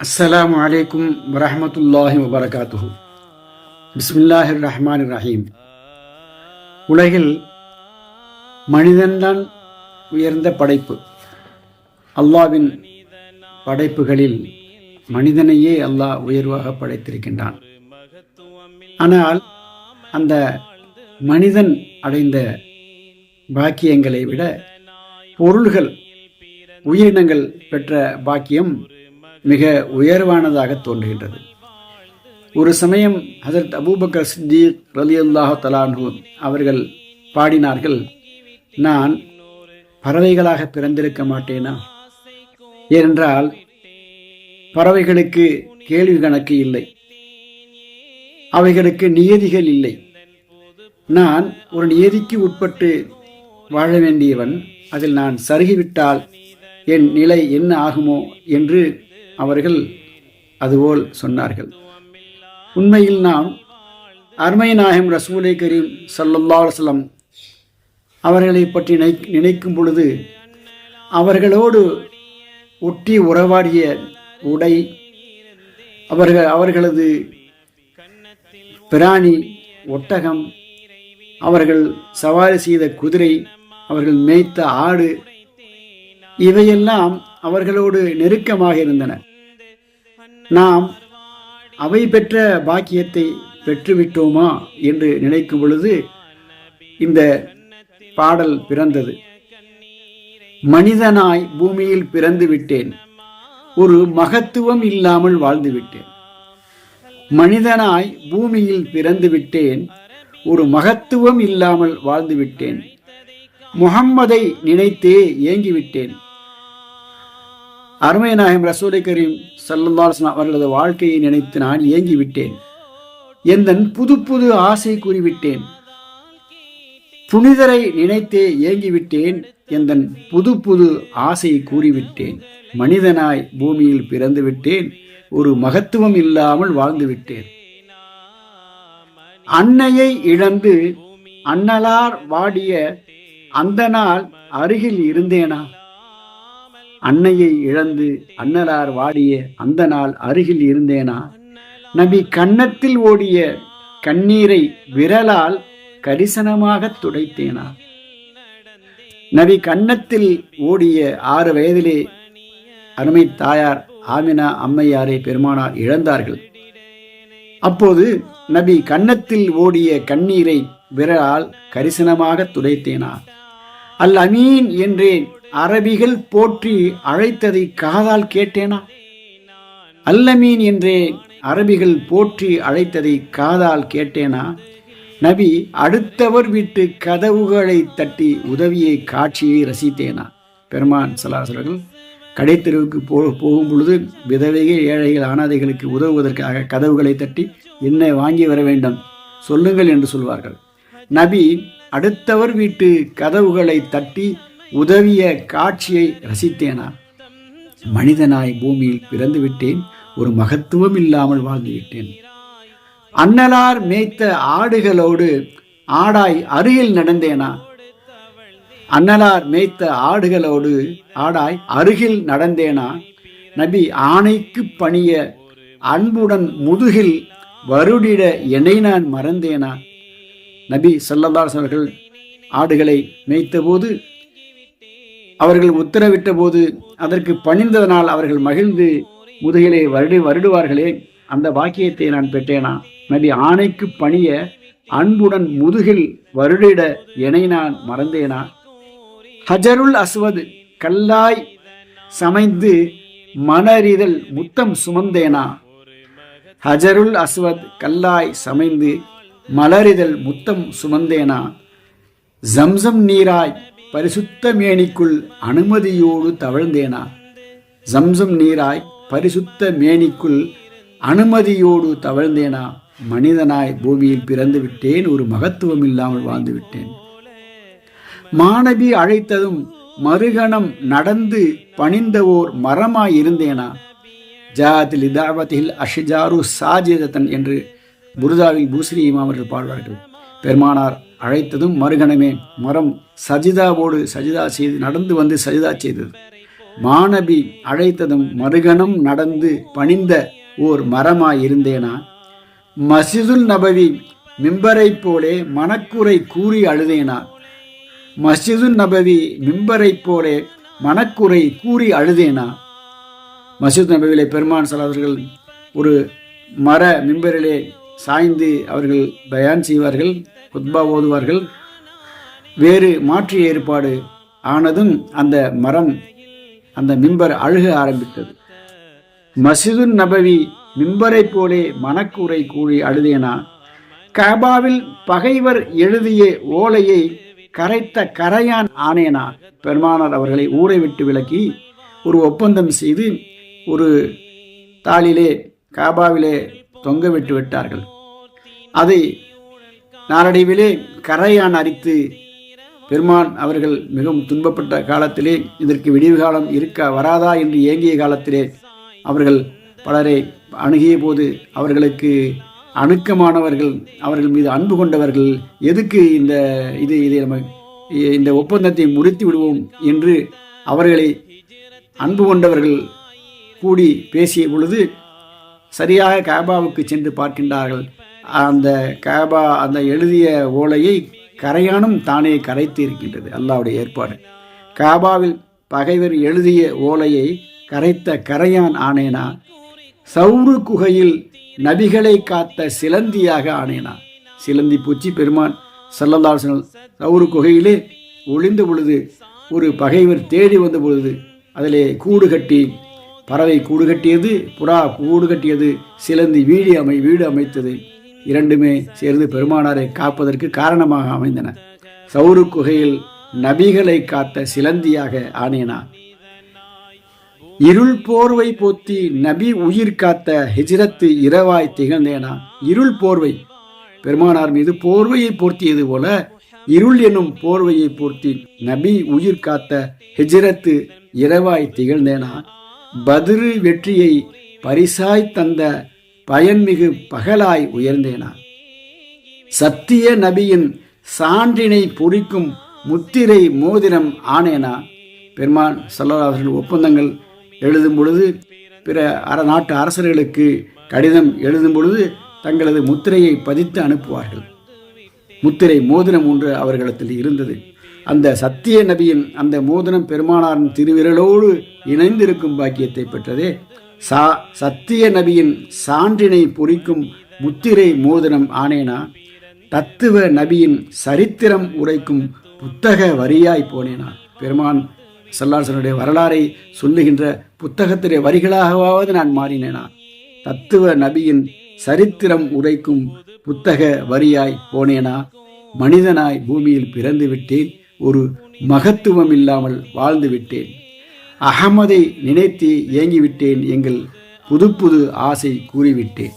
அஸ்ஸலாமு அலைக்கும் வரஹ்மத்துல்லாஹி வபரகாத்துஹு. பிஸ்மில்லாஹிர் ரஹ்மானிர் ரஹீம். உலகில் மனிதன்தான் உயர்ந்த படைப்பு. அல்லாஹ்வின் படைப்புகளில் மனிதனையே அல்லாஹ் உயர்வாக படைத்திருக்கின்றான். ஆனால் அந்த மனிதன் அடைந்த பாக்கியங்களை விட பொருள்கள், உயிரினங்கள் பெற்ற பாக்கியம் மிக உயர்வானதாக தோன்றுகின்றது. ஒரு சமயம் ஹஜரத் அபூபக்கர் சித்தீக் ரலியல்லாஹு தஆலா அன்ஹு அவர்கள் பாடினார்கள், நான் பறவைகளாக பிறந்திருக்க மாட்டேனா? ஏனென்றால் பறவைகளுக்கு கேள்வி கணக்கு இல்லை, அவைகளுக்கு நியதிகள் இல்லை. நான் ஒரு நியதிக்கு உட்பட்டு வாழ வேண்டியவன். அதில் நான் சருகிவிட்டால் என் நிலை என்ன ஆகுமோ என்று அவர்கள் அதுபோல் சொன்னார்கள். உண்மையில் நாம் அருமை நாயகம் ரசூலை கரீம் ஸல்லல்லாஹு அலைஹி வஸல்லம் அவர்களை பற்றி நினைக்கும் பொழுது அவர்களோடு ஒட்டி உறவாடிய உடை, அவர்களது பிராணி ஒட்டகம், அவர்கள் சவாரி செய்த குதிரை, அவர்கள் மேய்த்த ஆடு, இவையெல்லாம் அவர்களோடு நெருக்கமாக இருந்தன. நாம் அவை பெற்ற பாக்கியத்தை பெற்றுவிட்டோமா என்று நினைக்கும் பொழுது இந்த பாடல் பிறந்தது. மனிதனாய் பூமியில் பிறந்து விட்டேன், ஒரு மகத்துவம் இல்லாமல் வாழ்ந்து விட்டேன். மனிதனாய் பூமியில் பிறந்து விட்டேன், ஒரு மகத்துவம் இல்லாமல் வாழ்ந்து விட்டேன். முஹம்மதை நினைத்தே ஏங்கிவிட்டேன். அருமை நாயகம் ரசூலை கரீம் ஸல்லல்லாஹு அலைஹி வஸல்லம் அவர்களது வாழ்க்கையை நினைத்து நான் ஏங்கிவிட்டேன். எந்தன் புது புது ஆசை கூறிவிட்டேன். புனிதரை நினைத்தே ஏங்கிவிட்டேன், எந்தன் புது புது ஆசை கூறிவிட்டேன். மனிதனாய் பூமியில் பிறந்து விட்டேன், ஒரு மகத்துவம் இல்லாமல் வாழ்ந்து விட்டேன். அன்னையை இழந்து அன்னலார் வாடிய அந்த நாள் அருகில் இருந்தேனா? அன்னையை இழந்து அன்னலார் வாடிய அந்த நாள் அருகில் இருந்தேனா? நபி கன்னத்தில் ஓடிய கண்ணீரை விரலால் கரிசனமாக துடைத்தேனா? நபி கன்னத்தில் ஓடிய 6 வயதிலே அருமை தாயார் ஆமினா அம்மையாரை பெருமானார் இழந்தார்கள். அப்போது நபி கன்னத்தில் ஓடிய கண்ணீரை விரலால் கரிசனமாக துடைத்தேனா? அல் அமீன் என்றேன், அரபிகள் போற்றி அழைத்ததை காதால் கேட்டேனா? அல்லமீன் என்றே அரபிகள் போற்றி அழைத்ததை காதால் கேட்டேனா? நபி அடுத்தவர் வீட்டு கதவுகளை தட்டி உதவியை காட்சியை ரசித்தேனா? பெருமான் ஸல்லல்லாஹு அலைஹி வஸல்லம் கடைத்தெருவுக்கு போகும் பொழுது விதவைகள், ஏழைகள், அனாதைகளுக்கு உதவுவதற்காக கதவுகளை தட்டி என்ன வாங்கி வர வேண்டும் சொல்லுங்கள் என்று சொல்வார்கள். நபி அடுத்தவர் வீட்டு கதவுகளை தட்டி உதவிய காட்சியை ரசித்தேனா? மனிதனாய் பூமியில் பிறந்து விட்டேன், ஒரு மகத்துவம் இல்லாமல் வாழ்ந்து விட்டேன். அன்னலார் மேய்த்த ஆடுகளோடு ஆடாய் அருகில் நடந்தேனா? அன்னலார் மேய்த்த ஆடுகளோடு ஆடாய் அருகில் நடந்தேனா? நபி ஆணைக்கு பணிய அன்புடன் முதுகில் வருடிட என்னை நான் மறந்தேனா? நபி ஸல்லல்லாஹு அலைஹி வஸல்லம் அவர்கள் ஆடுகளை மேய்த்த போது, அவர்கள் உத்தரவிட்ட போது அதற்கு பணிந்ததனால் அவர்கள் மகிழ்ந்து முதுகிலே வருடுவார்களே, அந்த பாக்கியத்தை நான் பெற்றேனா? நபி ஆணைக்கு பணிய அன்புடன் முதுகில் வருடிட என்னை நான் மறந்தேனா? ஹஜருல் அஸ்வத் கல்லாய் சமைந்து மணறிதழ் முத்தம் சுமந்தேனா? ஹஜருல் அஸ்வத் கல்லாய் சமைந்து மலரிதழ் முத்தம் சுமந்தேனா? ஜம்சம் நீராய் பரிசுத்த மேனிக்குள் அனுமதியோடு தவழ்ந்தேனா? ஜம்சம் நீராய் பரிசுத்த மேனிக்குள் அனுமதியோடு தவழ்ந்தேனா? மனிதனாய் பூமியில் பிறந்து விட்டேன், ஒரு மகத்துவம் இல்லாமல் வாழ்ந்து விட்டேன். மாணவி அழைத்ததும் மறுகணம் நடந்து பணிந்தவோர் மரமாய் இருந்தேனா? ஜாத்தில் இதாவத்தில் அஷிஜாரு சாஜிதத்தன் என்று புர்தாவில் பூஸ்ரி இமாம் அவர்கள் பாடுவார்கள். பெருமானார் அழைத்ததும் மறுகணமே மரம் சஜிதாவோடு சஜிதா செய்து நடந்து வந்து சஜிதா செய்தது. மாநபி அழைத்ததும் மறுகணம் நடந்து பணிந்த ஓர் மரமாயிருந்தேனா? மஸ்ஜிதுல் நபவி மிம்பரை போலே மனக்குறை கூறி அழுதேனா? மஸ்ஜிதுல் நபவி மிம்பரை போலே மனக்குறை கூறி அழுதேனா? மஸ்ஜித் நபவியிலே பெருமான் அவர்கள் ஒரு மர மிம்பரிலே சாய்ந்து அவர்கள் பயான் செய்வார்கள், குத்பா ஓதுவார்கள். வேறு மாற்று ஏற்பாடு ஆனதும் அந்த மரம், அந்த மிம்பர் அழுக ஆரம்பித்தது. மஸ்ஜிதுன் நபவி மிம்பரை போலே மனக்குறை கூறி அழுதேனா? கபாவில் பகைவர் எழுதிய ஓலையை கரைத்த கரையான் ஆனேனா? பெருமானார் அவர்களை ஊரை விட்டு விலக்கி ஒரு ஒப்பந்தம் செய்து ஒரு தாளிலே காபாவிலே தொங்க விட்டு விட்டார்கள். அதை நாளடைவிலே கரையான் அரித்து பெருமான் அவர்கள் மிகவும் துன்பப்பட்ட காலத்திலே இதற்கு விடிவு காலம் இருக்க வராதா என்று ஏங்கிய காலத்திலே அவர்கள் பலரை அணுகிய போது அவர்களுக்கு அணுக்கமானவர்கள், அவர்கள் மீது அன்பு கொண்டவர்கள், எதுக்கு இதை நம்ம இந்த ஒப்பந்தத்தை முறித்து விடுவோம் என்று அவர்களை அன்பு கொண்டவர்கள் கூடி பேசிய பொழுது சரியாக காபாவுக்கு சென்று பார்க்கின்றார்கள். அந்த காபா அந்த எழுதிய ஓலையை கரையானும் தானே கரைத்து இருக்கின்றது. அல்லாஹ்வுடைய ஏற்பாடு. காபாவில் பகைவர் எழுதிய ஓலையை கரைத்த கரையான் ஆனேனா? சௌரு குகையில் நபிகளை காத்த சிலந்தியாக ஆனேனா? சிலந்தி பூச்சி பெருமான் ஸல்லல்லாஹு அலைஹி வஸல்லம் சௌரு குகையிலே ஒளிந்த பொழுது, ஒரு பகைவர் தேடி வந்த பொழுது அதிலே கூடு கட்டி, பறவை கூடு கட்டியது, புறா கூடு கட்டியது, சிலந்தி வீடு அமைத்தது. இரண்டுமே சேர்ந்து பெருமானாரை காப்பதற்கு காரணமாக அமைந்தன. சௌரு குகையில் நபிகளை காத்த சிலந்தியாக ஆனேனா? இருள் போர்வை போத்தி நபி உயிர் காத்த ஹிஜ்ரத்து இரவாய் திகழ்ந்தேனா? இருள் போர்வை, பெருமானார் மீது போர்வையை போர்த்தியது போல இருள் என்னும் போர்வையை போர்த்தி நபி உயிர் காத்த ஹிஜ்ரத்து இரவாய் திகழ்ந்தேனா? பத்ரு வெற்றியை பரிசாய் தந்த பயன்மிகு பகலாய் உயர்ந்தேனா? சத்திய நபியின் சான்றினை பொறிக்கும் முத்திரை மோதிரம் ஆனேனா? பெருமான் ஸல்லல்லாஹு அலைஹி வஸல்லம் ஒப்பந்தங்கள் எழுதும் பொழுது, பிற நாட்டு அரசர்களுக்கு கடிதம் எழுதும் பொழுது தங்களது முத்திரையை பதித்து அனுப்புவார்கள். முத்திரை மோதிரம் ஒன்று அவர்களிடத்தில் இருந்தது. அந்த சத்திய நபியின் அந்த மோதிரம் பெருமானாரின் திருவிரலோடு இணைந்திருக்கும் பாக்கியத்தை பெற்றதே. சத்திய நபியின் சான்றினை பொறிக்கும் முத்திரை மோதிரம் ஆனேனா? தத்துவ நபியின் சரித்திரம் உரைக்கும் புத்தக வரியாய் போனேனா? பெருமான் ஸல்லல்லாஹு அலைஹி வஸல்லம் வரலாறை சொல்லுகின்ற புத்தகத்திலே வரிகளாகவாவது நான் மாறினேனா? தத்துவ நபியின் சரித்திரம் உரைக்கும் புத்தக வரியாய் போனேனா? மனிதனாய் பூமியில் பிறந்து விட்டேன், ஒரு மகத்துவம் இல்லாமல் வாழ்ந்து விட்டேன். அகமதை நினைத்து ஏங்கிவிட்டேன், எங்கள் புது புது ஆசை கூறிவிட்டேன்.